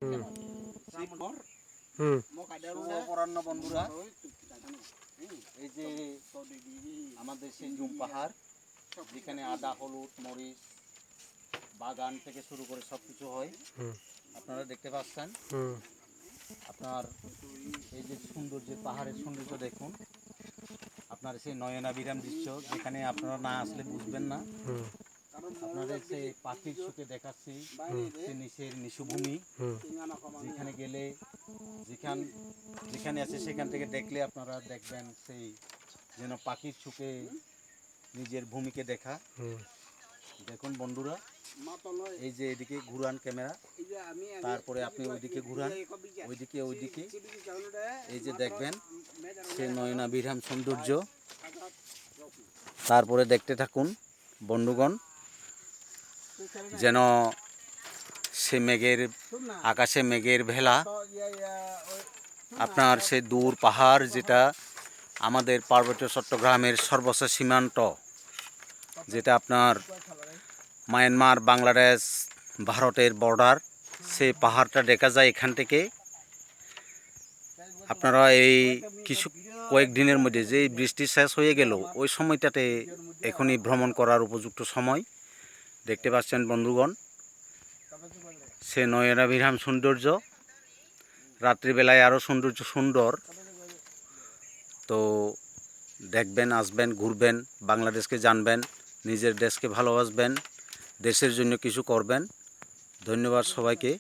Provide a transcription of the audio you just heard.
হুম অপরাহ্ন বন্ধুরা, এই যে আমাদের সেই জুম পাহাড়, যেখানে আদা, হলুদ, মরিচ বাগান থেকে শুরু করে সব কিছু হয়, আপনারা দেখতে পাচ্ছেন। আপনার এই যে সৌন্দর্য, পাহাড়ের সৌন্দর্য দেখুন, আপনার সেই নয়নাভিরাম দৃশ্য, যেখানে আপনারা না আসলে বুঝবেন না। আপনাদের সেই পাখির চোখে দেখাচ্ছি সে নিচের নিশুভূমি, যেখানে গেলে যেখানে আছে সেখান থেকে দেখলে আপনারা দেখবেন সেই যেন পাখির চোখে নিজের ভূমিকে দেখা। দেখুন বন্ধুরা, এই যে এদিকে ঘুরান ক্যামেরা, তারপরে আপনি ওইদিকে ঘুরান, ওইদিকে এই যে দেখবেন সে নয়নাভিরাম সৌন্দর্য। তারপরে দেখতে থাকুন বন্ধুগণ, যেন সে আকাশে মেঘের ভেলা, আপনার সে দূর পাহাড়, যেটা আমাদের পার্বত্য চট্টগ্রামের সর্বোচ্চ সীমান্ত, যেটা আপনার মায়ানমার, বাংলাদেশ, ভারতের বর্ডার, সেই পাহাড়টা দেখা যায় এখান থেকে। আপনারা এই কয়েকদিনের মধ্যে যে বৃষ্টি শেষ হয়ে গেল, ওই সময়টাতে এখনই ভ্রমণ করার উপযুক্ত সময়। দেখতে পাচ্ছেন বন্ধুগণ, সে নয়নাভিরাম সৌন্দর্য, রাত্রিবেলায় আরও সুন্দর। তো দেখবেন, আসবেন, ঘুরবেন, বাংলাদেশকে জানবেন, নিজের দেশকে ভালোবাসবেন, দেশের জন্য কিছু করবেন। ধন্যবাদ সবাইকে।